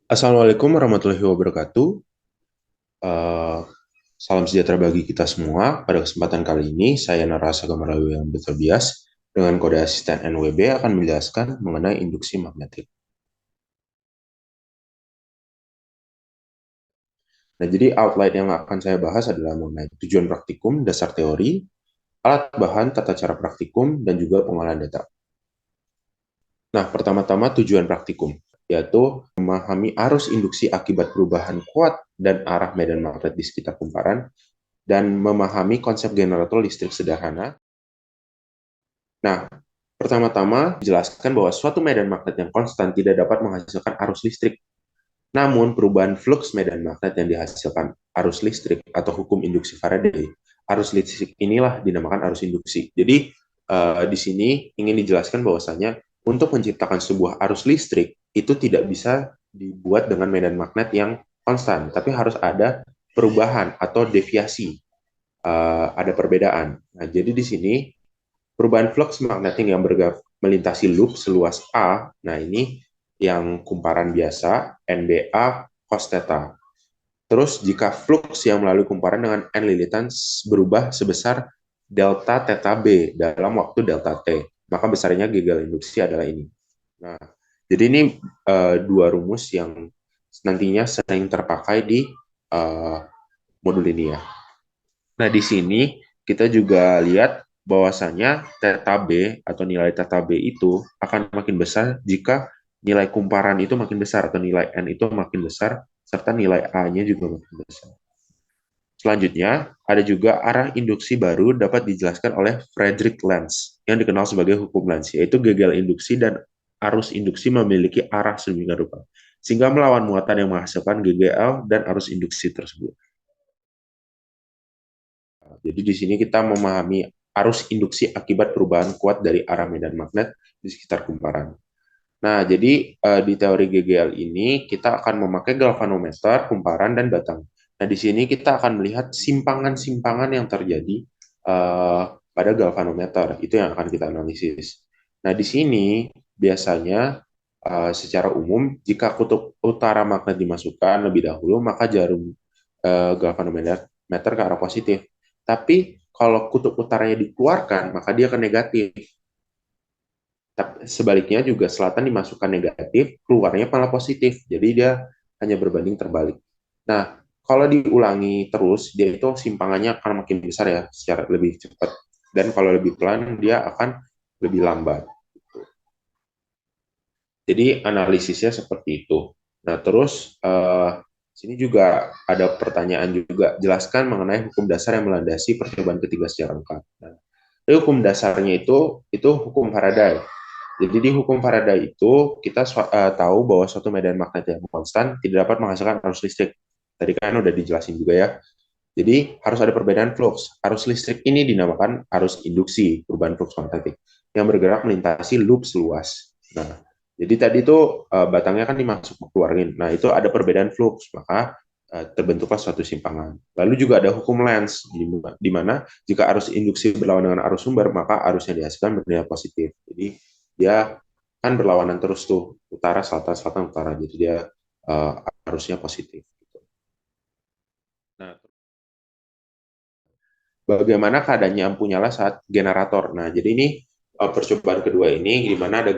Assalamualaikum warahmatullahi wabarakatuh. Eh, Salam sejahtera bagi kita semua. Pada kesempatan kali ini, saya Narasa Gamarawi yang Bias dengan kode asisten NWB akan menjelaskan mengenai induksi magnetik. Nah, jadi outline yang akan saya bahas adalah mengenai tujuan praktikum, dasar teori, alat bahan, tata cara praktikum, dan juga pengolahan data. Nah, pertama-tama tujuan praktikum, yaitu memahami arus induksi akibat perubahan kuat dan arah medan magnet di sekitar kumparan, dan memahami konsep generator listrik sederhana. Nah, pertama-tama dijelaskan bahwa suatu medan magnet yang konstan tidak dapat menghasilkan arus listrik. Namun, perubahan flux medan magnet yang dihasilkan arus listrik atau hukum induksi Faraday, arus listrik inilah dinamakan arus induksi. Jadi, di sini ingin dijelaskan bahwasanya untuk menciptakan sebuah arus listrik itu tidak bisa dibuat dengan medan magnet yang konstan, tapi harus ada perubahan atau deviasi, ada perbedaan. Nah, jadi di sini perubahan flux magnetik yang bergerak melintasi loop seluas A, nah ini yang kumparan biasa, NBA cos theta. Terus jika flux yang melalui kumparan dengan N lilitan berubah sebesar delta theta B dalam waktu delta T, maka besarnya gagal induksi adalah ini. Nah, jadi ini dua rumus yang nantinya sering terpakai di uh, modul ini ya. Nah, di sini kita juga lihat bahwasanya theta B atau nilai theta B itu akan makin besar jika nilai kumparan itu makin besar atau nilai N itu makin besar serta nilai A-nya juga makin besar. Selanjutnya, ada juga arah induksi baru dapat dijelaskan oleh Frederick Lenz yang dikenal sebagai hukum Lenz, yaitu gagal induksi dan arus induksi memiliki arah sedemikian rupa sehingga melawan muatan yang menghasilkan GGL dan arus induksi tersebut. Jadi di sini kita memahami arus induksi akibat perubahan kuat dari arah medan magnet di sekitar kumparan. Nah, jadi di teori GGL ini kita akan memakai galvanometer, kumparan, dan batang. Nah, di sini kita akan melihat simpangan-simpangan yang terjadi pada galvanometer. Itu yang akan kita analisis. Nah, di sini biasanya secara umum jika kutub utara magnet dimasukkan lebih dahulu, maka jarum galvanometer ke arah positif. Tapi kalau kutub utaranya dikeluarkan, maka dia akan negatif. Tapi sebaliknya juga selatan dimasukkan negatif, keluarnya malah positif. Jadi dia hanya berbanding terbalik. Nah, kalau diulangi terus, dia itu simpangannya akan makin besar ya, secara lebih cepat. Dan kalau lebih pelan, dia akan lebih lambat. Jadi analisisnya seperti itu. Nah, terus sini juga ada pertanyaan juga. Jelaskan mengenai hukum dasar yang melandasi percobaan ketiga secara lengkap. Nah, hukum dasarnya itu hukum Faraday. Jadi di hukum Faraday itu kita tahu bahwa suatu medan magnet yang konstan tidak dapat menghasilkan arus listrik. Tadi kan udah dijelasin juga ya. Jadi harus ada perbedaan flux. Arus listrik ini dinamakan arus induksi, perubahan flux magnetik, yang bergerak melintasi loop seluas. Nah, jadi tadi itu batangnya kan dimasuk keluarin. Nah, itu ada perbedaan flux, maka terbentuklah suatu simpangan. Lalu juga ada hukum Lenz, di mana jika arus induksi berlawanan dengan arus sumber, maka arus yang dihasilkan bernilai positif. Jadi dia kan berlawanan terus tuh, utara, selatan, selatan, utara. Jadi dia uh, arusnya positif. Nah, bagaimana keadaannya lampu nyala saat generator. Nah, jadi ini percobaan kedua ini di mana ada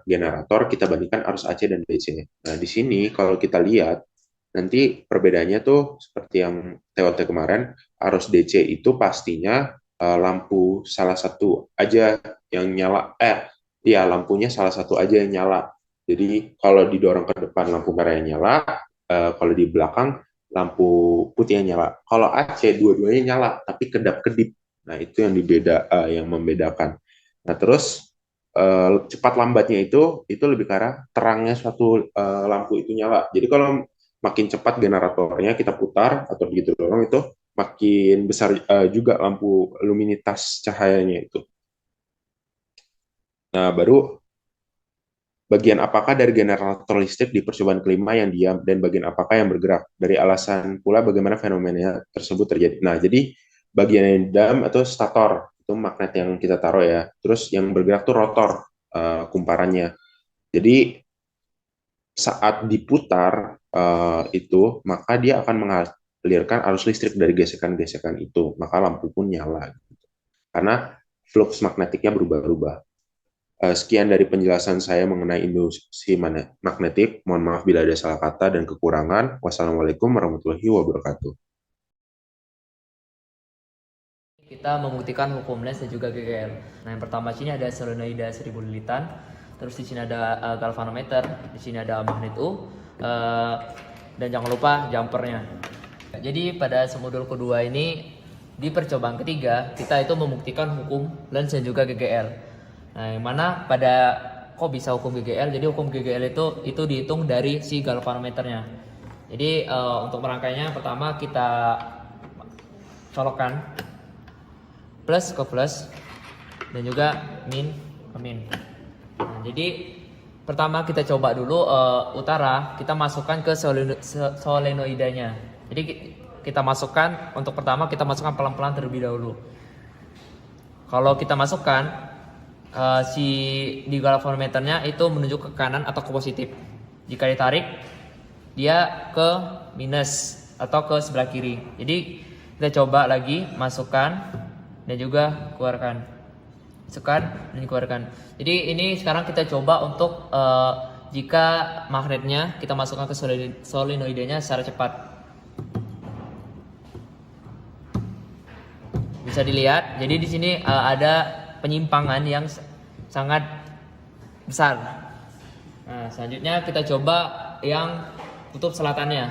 generator, kita bandingkan arus AC dan DC. Nah, di sini kalau kita lihat nanti perbedaannya tuh seperti yang TOT kemarin, arus DC itu pastinya lampu salah satu aja yang nyala, ya lampunya salah satu aja yang nyala. Jadi kalau didorong ke depan lampu merah yang nyala, kalau di belakang lampu putih yang nyala. Kalau AC dua-duanya nyala tapi kedap-kedip. Nah, itu yang yang membedakan. Nah, terus cepat lambatnya itu lebih ke arah terangnya suatu lampu itu nyala. Jadi kalau makin cepat generatornya kita putar atau begitu dorong itu makin besar juga lampu luminitas cahayanya itu. Nah, baru bagian apakah dari generator listrik di percobaan kelima yang diam dan bagian apakah yang bergerak. Dari alasan pula bagaimana fenomena tersebut terjadi. Nah, jadi bagian yang diam atau stator itu magnet yang kita taruh ya. Terus yang bergerak tuh rotor kumparannya. Jadi saat diputar itu, maka dia akan mengalirkan arus listrik dari gesekan-gesekan itu, maka lampu pun nyala. Karena flux magnetiknya berubah-ubah. Sekian dari penjelasan saya mengenai induksi magnetik. Mohon maaf bila ada salah kata dan kekurangan. Wassalamualaikum warahmatullahi wabarakatuh. Kita membuktikan hukum Lenz dan juga GGL. Nah, yang pertama sini ada solenoida 1000 lilitan. Terus di sini ada galvanometer, di sini ada magnet U, dan jangan lupa jumpernya. Jadi pada semodul kedua ini di percobaan ketiga kita itu membuktikan hukum Lenz dan juga GGL. Nah, yang mana pada kok bisa hukum GGL? Jadi hukum GGL itu dihitung dari si galvanometernya. Jadi untuk merangkainya pertama kita colokkan plus ke plus dan juga min ke min. Nah, jadi pertama kita coba dulu utara, kita masukkan ke solenoidanya. Jadi kita masukkan, untuk pertama kita masukkan pelan-pelan terlebih dahulu. Kalau kita masukkan si di galvanometernya itu menuju ke kanan atau ke positif. Jika ditarik dia ke minus atau ke sebelah kiri. Jadi kita coba lagi masukkan dan juga keluarkan. Masukkan dan keluarkan. Jadi ini sekarang kita coba untuk jika magnetnya kita masukkan ke solenoidanya secara cepat. Bisa dilihat, jadi di sini ada penyimpangan yang sangat besar. Nah, selanjutnya kita coba yang kutub selatannya.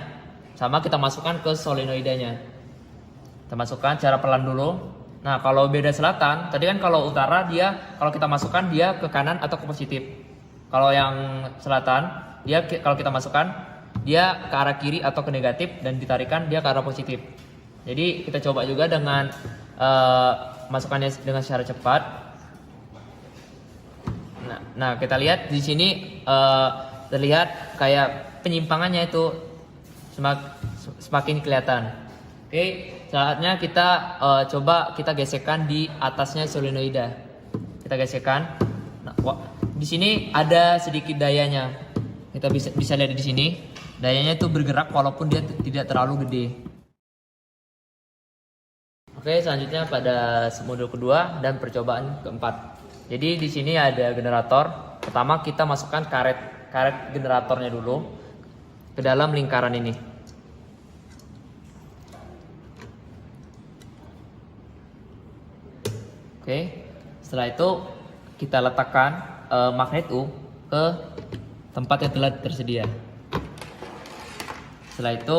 Sama kita masukkan ke solenoidanya. Kita masukkan secara pelan dulu. Nah, kalau beda selatan, tadi kan kalau utara dia kalau kita masukkan dia ke kanan atau ke positif. Kalau yang selatan, dia kalau kita masukkan dia ke arah kiri atau ke negatif, dan ditarikan dia ke arah positif. Jadi kita coba juga dengan masukkannya dengan secara cepat. Nah, kita lihat di sini terlihat kayak penyimpangannya itu semakin kelihatan. Oke, saatnya kita coba kita gesekkan di atasnya solenoida. Kita gesekkan. Nah, di sini ada sedikit dayanya. Kita bisa lihat di sini, dayanya itu bergerak walaupun dia tidak terlalu gede. Oke, selanjutnya pada modul kedua dan percobaan keempat. Jadi di sini ada generator. Pertama kita masukkan karet generatornya dulu ke dalam lingkaran ini. Oke, setelah itu kita letakkan magnet U ke tempat yang telah tersedia. Setelah itu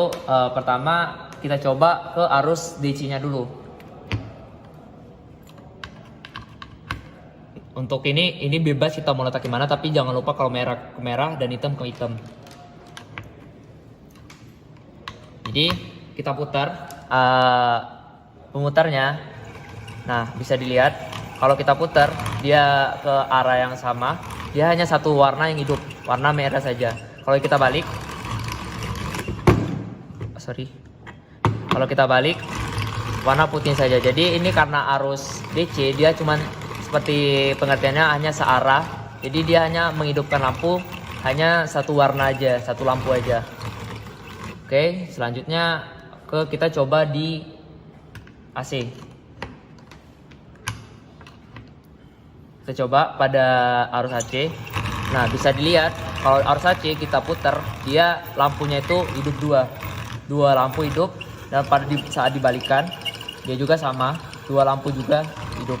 pertama kita coba ke arus DC-nya dulu. Untuk ini bebas kita mau letak gimana, tapi jangan lupa kalau merah ke merah dan hitam ke hitam. Jadi kita putar pemutarnya. Nah, bisa dilihat kalau kita putar dia ke arah yang sama, dia hanya satu warna yang hidup, warna merah saja. Kalau kita balik, kalau kita balik warna putih saja. Jadi ini karena arus DC dia cuman seperti pengertiannya hanya searah. Jadi dia hanya menghidupkan lampu hanya satu warna aja, satu lampu aja. Oke, selanjutnya kita coba di AC. Kita coba pada arus AC. Nah, bisa dilihat kalau arus AC kita putar, dia lampunya itu hidup dua lampu hidup, dan pada saat dibalikan dia juga sama, dua lampu juga hidup.